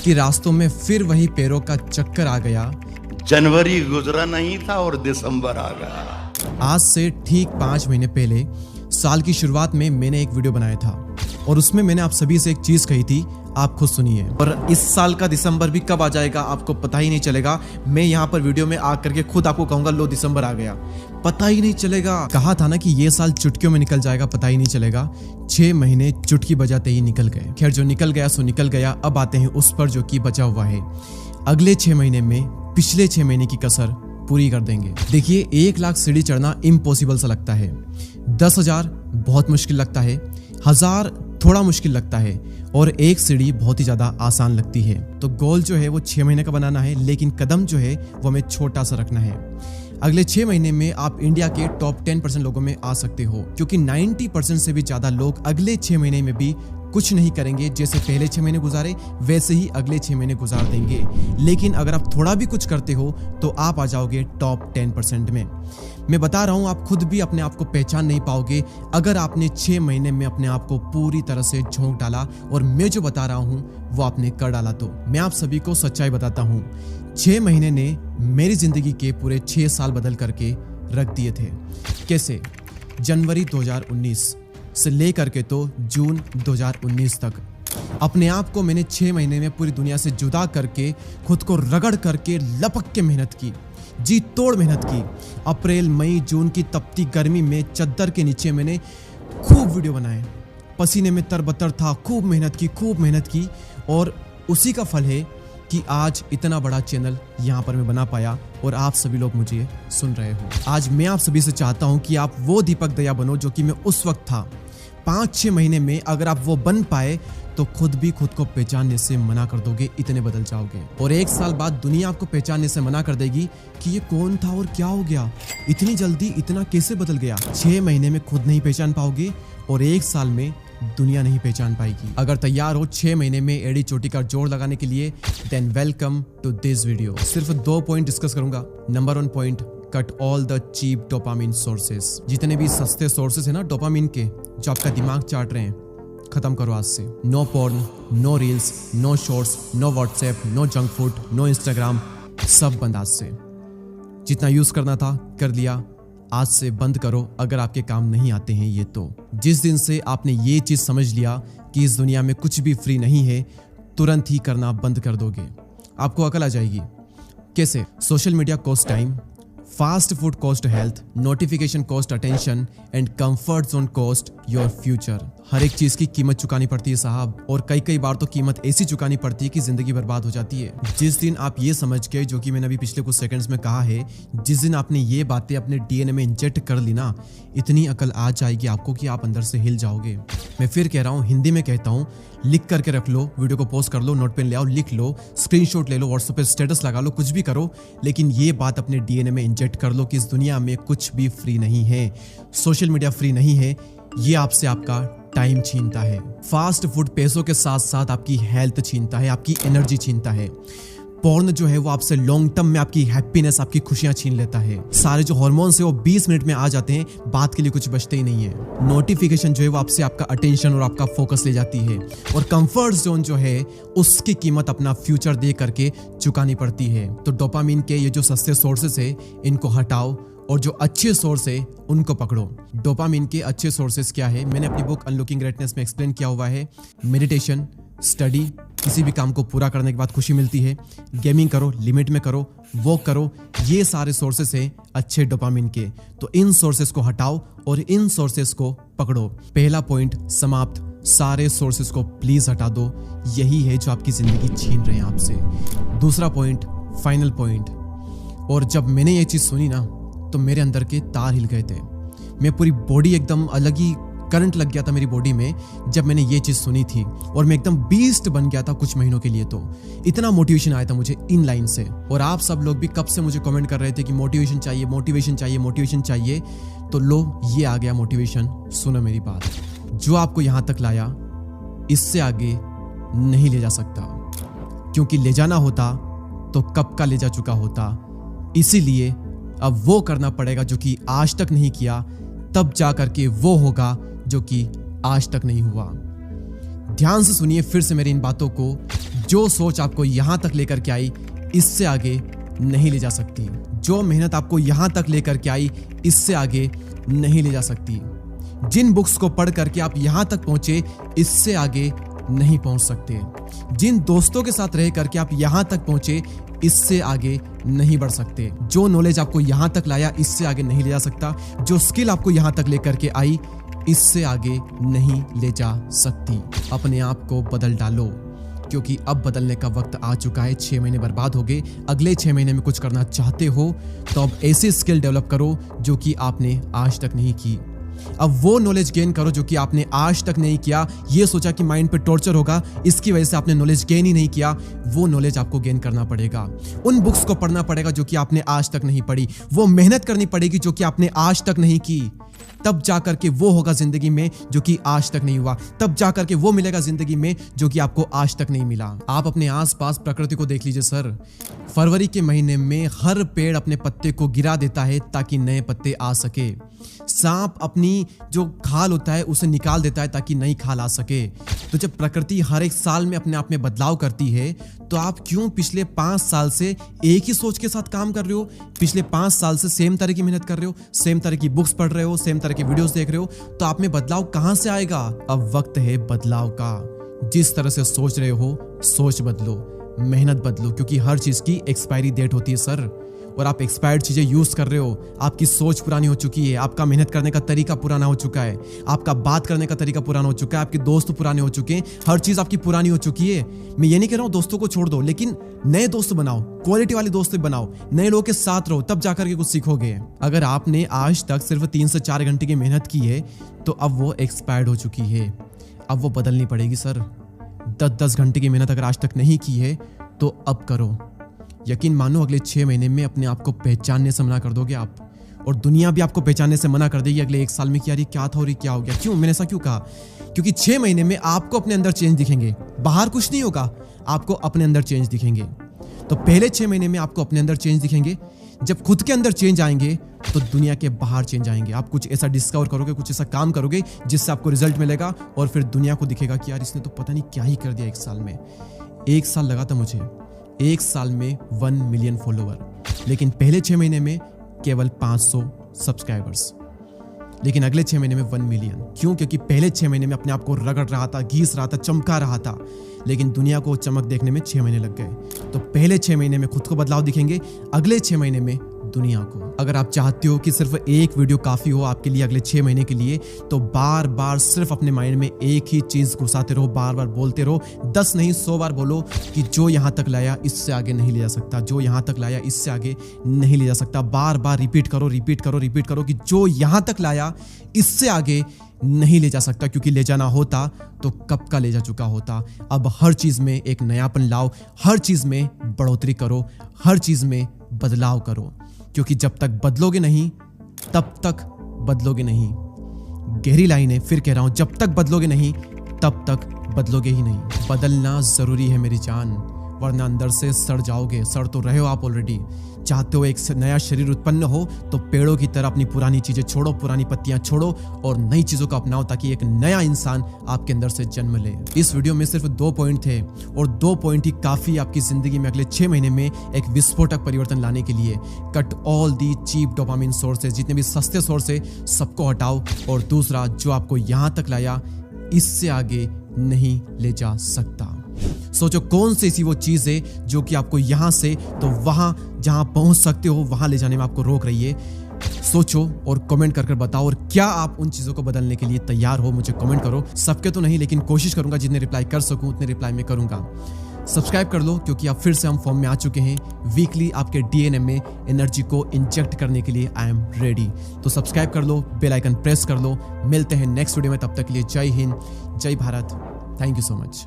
कि रास्तों में फिर वही पैरों का चक्कर आ गया। जनवरी गुजरा नहीं था और दिसंबर आ गया। आज से ठीक 5 महीने पहले साल की शुरुआत में मैंने एक वीडियो बनाया था और उसमें मैंने आप सभी से एक चीज कही थी, आप खुद सुनिए। और इस साल का दिसंबर भी कब आ जाएगा आपको पता ही नहीं चलेगा। मैं यहाँ पर वीडियो में आ करके खुद आपको कहूंगा लो दिसंबर आ गया, पता ही नहीं चलेगा। कहा था ना कि ये साल चुटकियों में निकल जाएगा, पता ही नहीं चलेगा। 6 महीने चुटकी बजाते ही निकल गए। खैर जो निकल गया सो निकल गया। अब आते हैं उस पर जो कि बचा हुआ है। अगले 6 महीने में पिछले 6 महीने की कसर पूरी कर देंगे। देखिए 1 लाख सीढ़ी चढ़ना इम्पॉसिबल सा लगता है, 10,000 बहुत मुश्किल लगता है, 1000 थोड़ा मुश्किल लगता है और 1 सीढ़ी बहुत ही ज्यादा आसान लगती है। तो गोल जो है वो 6 महीने का बनाना है, लेकिन कदम जो है वो हमें छोटा सा रखना है। अगले 6 महीने में आप इंडिया के टॉप 10% लोगों में आ सकते हो, क्योंकि 90% से भी ज्यादा लोग अगले 6 महीने में भी कुछ नहीं करेंगे। जैसे पहले 6 महीने गुजारे वैसे ही अगले 6 महीने गुजार देंगे। लेकिन अगर आप थोड़ा भी कुछ करते हो तो आप आ जाओगे टॉप 10% में। मैं बता रहा हूं, आप खुद भी अपने आप को पहचान नहीं पाओगे अगर आपने 6 महीने में अपने आप को पूरी तरह से झोंक डाला। और मैं जो बता रहा हूं वो आपने कर डाला। तो मैं आप सभी को सच्चाई बताता हूं, 6 महीने ने मेरी जिंदगी के पूरे 6 साल बदल करके रख दिए थे। कैसे? जनवरी 2019 से लेकर के तो जून 2019 तक अपने आप को मैंने 6 महीने में पूरी दुनिया से जुदा करके खुद को रगड़ करके लपक के मेहनत की, जी तोड़ मेहनत की। अप्रैल मई जून की तपती गर्मी में चद्दर के नीचे मैंने खूब वीडियो बनाए, पसीने में तरबतर था, खूब मेहनत की और उसी का फल है कि आज इतना बड़ा चैनल यहाँ पर मैं बना पाया और आप सभी लोग मुझे सुन रहे हो। आज मैं आप सभी से चाहता हूँ कि आप वो दीपक दया बनो जो कि मैं उस वक्त था। 5-6 महीने में अगर आप वो बन पाए तो खुद भी खुद को पहचानने से मना कर दोगे, इतने बदल जाओगे। और 1 साल बाद दुनिया आपको पहचानने से मना कर देगी कि ये कौन था और क्या हो गया, इतनी जल्दी इतना कैसे बदल गया। 6 महीने में खुद नहीं पहचान पाओगे और 1 साल में दुनिया नहीं पहचान पाएगी। अगर तैयार हो 6 महीने में एड़ी चोटी का जोड़ लगाने के लिए, then welcome to this video. सिर्फ 2 पॉइंट डिस्कस करूंगा। Number 1 point, cut all the cheap dopamine sources. जितने भी सस्ते सोर्सेस है ना डोपामिन के, जो आपका दिमाग चाट रहे हैं, खत्म करो आज से। No porn, no reels, no shorts, no WhatsApp, no junk food, no Instagram, सब बंद आज से। जितना यूज करना था कर लिया, आज से बंद करो अगर आपके काम नहीं आते हैं ये तो। जिस दिन से आपने ये चीज समझ लिया कि इस दुनिया में कुछ भी फ्री नहीं है, तुरंत ही करना बंद कर दोगे, आपको अकल आ जाएगी। कैसे? Social media cost time, fast food cost health, notification cost attention and comfort zone cost your future. हर एक चीज की कीमत चुकानी पड़ती है साहब, और कई बार तो कीमत ऐसी चुकानी पड़ती है कि जिंदगी बर्बाद हो जाती है। जिस दिन आप ये समझ के, जो कि मैंने अभी पिछले कुछ सेकंड्स में कहा है, जिस दिन आपने ये बातें अपने डीएनए में इंजेक्ट कर ली ना, इतनी अकल आ जाएगी आपको कि आप अंदर से हिल जाओगे। मैं फिर कह रहा हूँ, हिंदी में कहता हूँ, लिख करके रख लो, वीडियो को पॉज कर लो, नोट पेन ले आओ, लिख लो, स्क्रीनशॉट ले लो, व्हाट्सएप पे स्टेटस लगा लो, कुछ भी करो, लेकिन ये बात अपने डीएनए में इंजेक्ट कर लो कि इस दुनिया में कुछ भी फ्री नहीं है। सोशल मीडिया फ्री नहीं है, ये आपसे आपका टाइम छीनता है। फास्ट फूड पैसों के साथ साथ आपकी हेल्थ छीनता है, आपकी एनर्जी छीनता है। पॉर्न जो है वो आपसे लॉन्ग टर्म में आपकी हैप्पीनेस, आपकी खुशियां छीन लेता है। सारे जो हार्मोन्स है वो 20 मिनट में आ जाते हैं, बात के लिए कुछ बचते ही नहीं है। नोटिफिकेशन जो है वो आपसे आपका अटेंशन और आपका फोकस ले जाती है। और कंफर्ट जोन जो है उसकी कीमत अपना फ्यूचर दे करके चुकानी पड़ती है। तो डोपामिन के ये जो सस्ते सोर्सेस है इनको हटाओ और जो अच्छे सोर्स है उनको पकड़ो। डोपामिन के अच्छे सोर्सेस क्या है, मैंने अपनी बुक अनलॉकिंग ग्रेटनेस में एक्सप्लेन किया हुआ है। मेडिटेशन, स्टडी, किसी भी काम को पूरा करने के बाद खुशी मिलती है, गेमिंग करो, लिमिट में करो, वॉक करो, ये सारे सोर्सेस हैं अच्छे डोपामिन के। तो इन सोर्सेस को हटाओ और इन सोर्सेस को पकड़ो। पहला पॉइंट समाप्त, सारे सोर्सेस को प्लीज हटा दो, यही है जो आपकी जिंदगी छीन रहे हैं आपसे। दूसरा पॉइंट, फाइनल पॉइंट, और जब मैंने ये चीज सुनी ना तो मेरे अंदर के तार हिल गए थे। मैं पूरी बॉडी एकदम अलग ही करंट लग गया था मेरी बॉडी में जब मैंने ये चीज सुनी थी, और मैं एकदम बीस्ट बन गया था कुछ महीनों के लिए। तो इतना मोटिवेशन आया था मुझे इन लाइन से। और आप सब लोग भी कब से मुझे कमेंट कर रहे थे कि मोटिवेशन चाहिए, मोटिवेशन चाहिए, मोटिवेशन चाहिए। तो लो, ये आ गया मोटिवेशन। सुनो मेरी बात, जो आपको यहां तक लाया इससे आगे नहीं ले जा सकता, क्योंकि ले जाना होता तो कब का ले जा चुका होता। इसीलिए अब वो करना पड़ेगा जो कि आज तक नहीं किया, तब जा करके वो होगा जो कि आज तक नहीं हुआ। ध्यान से सुनिए फिर से मेरी इन बातों को। जो सोच आपको यहां तक लेकर के आई, इससे आगे नहीं ले जा सकती। जो मेहनत आपको यहां तक लेकर के आई, इससे आगे नहीं ले जा सकती। जिन बुक्स को पढ़ करके आप यहां तक पहुंचे, इससे आगे नहीं पहुंच सकते। जिन दोस्तों के साथ रह करके आप यहां तक पहुंचे, इससे आगे नहीं बढ़ सकते। जो नॉलेज आपको यहां तक लाया, इससे आगे नहीं ले जा सकता। जो स्किल आपको यहां तक लेकर के आई, इससे आगे नहीं ले जा सकती। अपने आप को बदल डालो, क्योंकि अब बदलने का वक्त आ चुका है। 6 महीने बर्बाद हो गए। अगले 6 महीने में कुछ करना चाहते हो तो अब ऐसी स्किल डेवलप करो जो कि आपने आज तक नहीं की। अब वो नॉलेज गेन करो जो कि आपने आज तक नहीं किया। ये सोचा कि माइंड पे टॉर्चर होगा, इसकी वजह से आपने नॉलेज गेन ही नहीं किया। वो नॉलेज आपको गेन करना पड़ेगा। उन बुक्स को पढ़ना पड़ेगा जो कि आपने आज तक नहीं पढ़ी। वो मेहनत करनी पड़ेगी जो कि आपने आज तक नहीं की। तब जाकर के वो होगा जिंदगी में जो कि आज तक नहीं हुआ। तब जाकर के वो मिलेगा जिंदगी में जो कि आपको आज तक नहीं मिला। आप अपने आसपास प्रकृति को देख लीजिए सर। फरवरी के महीने में हर पेड़ अपने पत्ते को गिरा देता है ताकि नए पत्ते आ सके। सांप अपनी जो खाल होता है उसे निकाल देता है ताकि नई खाल आ सके। तो जब प्रकृति हर एक साल में अपने आप में बदलाव करती है, तो आप क्यों पिछले 5 साल से एक ही सोच के साथ काम कर रहे हो? पिछले 5 साल से सेम तरह की मेहनत कर रहे हो, सेम तरह की बुक्स पढ़ रहे हो, सेम तरह की वीडियोस देख रहे हो, तो आप में बदलाव कहां से आएगा? अब वक्त है बदलाव का। जिस तरह से सोच रहे हो, सोच बदलो, मेहनत बदलो, क्योंकि हर चीज की एक्सपायरी डेट होती है सर। और आप एक्सपायर्ड चीजें यूज कर रहे हो। आपकी सोच पुरानी हो चुकी है, आपका मेहनत करने का तरीका पुराना हो चुका है, आपका बात करने का तरीका पुराना हो चुका है, आपके दोस्त पुराने हो चुके हैं, हर चीज आपकी पुरानी हो चुकी है। मैं ये नहीं कह रहा हूं दोस्तों को छोड़ दो, लेकिन नए दोस्त बनाओ, क्वालिटी वाले दोस्त बनाओ, नए लोगों के साथ रहो, तब जाकर के कुछ सीखोगे। अगर आपने आज तक सिर्फ 3 से 4 घंटे की मेहनत की है, तो अब वो एक्सपायर्ड हो चुकी है। अब वो बदलनी पड़ेगी सर। 10-10 घंटे की मेहनत अगर आज तक नहीं की है, तो अब करो। यकीन मानो अगले 6 महीने में अपने आप को पहचानने से मना कर दोगे आप, और दुनिया भी आपको पहचानने से मना कर देगी अगले 1 साल में कि यार ये क्या था और ये क्या हो गया। क्यों? मैंने ऐसा क्यों कहा? क्योंकि 6 महीने में आपको अपने अंदर चेंज दिखेंगे। बाहर कुछ नहीं होगा, आपको अपने अंदर चेंज दिखेंगे। तो पहले 6 महीने में आपको अपने अंदर चेंज दिखेंगे। जब खुद के अंदर चेंज आएंगे तो दुनिया के बाहर चेंज आएंगे। आप कुछ ऐसा डिस्कवर करोगे, कुछ ऐसा काम करोगे जिससे आपको रिजल्ट मिलेगा, और फिर दुनिया को दिखेगा कि यार इसने तो पता नहीं क्या ही कर दिया 1 साल में। 1 साल लगा था मुझे, 1 साल में 1 मिलियन फॉलोवर, लेकिन पहले 6 महीने में केवल 500 सब्सक्राइबर्स, लेकिन अगले 6 महीने में 1 मिलियन। क्यों? क्योंकि पहले 6 महीने में अपने आप को रगड़ रहा था, घीस रहा था, चमका रहा था, लेकिन दुनिया को चमक देखने में 6 महीने लग गए। तो पहले 6 महीने में खुद को बदलाव दिखेंगे, अगले 6 महीने में दुनिया को। अगर आप चाहते हो कि सिर्फ एक वीडियो काफी हो आपके लिए अगले 6 महीने के लिए, तो बार बार सिर्फ अपने माइंड में एक ही चीज घुसाते रहो, बार बार बोलते रहो। 10 नहीं 100 बार बोलो कि जो यहां तक लाया इससे आगे नहीं ले जा सकता, जो यहां तक लाया इससे आगे नहीं ले जा सकता। बार बार रिपीट करो, रिपीट करो, रिपीट करो कि जो यहां तक लाया इससे आगे नहीं ले जा सकता, क्योंकि ले जाना होता तो कब का ले जा चुका होता। अब हर चीज में एक नयापन लाओ, हर चीज में बढ़ोतरी करो, हर चीज में बदलाव करो, क्योंकि जब तक बदलोगे नहीं तब तक बदलोगे नहीं। गहरी लाइन है, फिर कह रहा हूं, जब तक बदलोगे नहीं तब तक बदलोगे ही नहीं। बदलना जरूरी है मेरी जान, वरना अंदर से सड़ जाओगे। सड़ तो रहे हो आप ऑलरेडी। चाहते हो एक नया शरीर उत्पन्न हो, तो पेड़ों की तरह अपनी पुरानी चीजें छोड़ो, पुरानी पत्तियां छोड़ो और नई चीजों को अपनाओ, ताकि एक नया इंसान आपके अंदर से जन्म ले। इस वीडियो में सिर्फ 2 पॉइंट थे, और 2 पॉइंट ही काफी आपकी जिंदगी में अगले 6 महीने में एक विस्फोटक परिवर्तन लाने के लिए। Cut all the cheap dopamine sources, जितने भी सस्ते सोर्स है सबको हटाओ। और दूसरा, जो आपको यहां तक लाया इससे आगे नहीं ले जा सकता। सोचो कौन सी ऐसी वो चीज है जो कि आपको यहां से तो वहां जहां पहुंच सकते हो वहां ले जाने में आपको रोक रही है। सोचो और कमेंट कर बताओ, और क्या आप उन चीजों को बदलने के लिए तैयार हो? मुझे कमेंट करो। सबके तो नहीं, लेकिन कोशिश करूंगा जितने रिप्लाई कर सकूं उतने रिप्लाई में करूंगा। सब्सक्राइब कर लो, क्योंकि अब फिर से हम फॉर्म में आ चुके हैं। वीकली आपके डीएनए में एनर्जी को इंजेक्ट करने के लिए आई एम रेडी। तो सब्सक्राइब कर लो, बेल आइकन प्रेस कर लो। मिलते हैं नेक्स्ट वीडियो में, तब तक के लिए जय हिंद, जय Bharat. Thank you so much.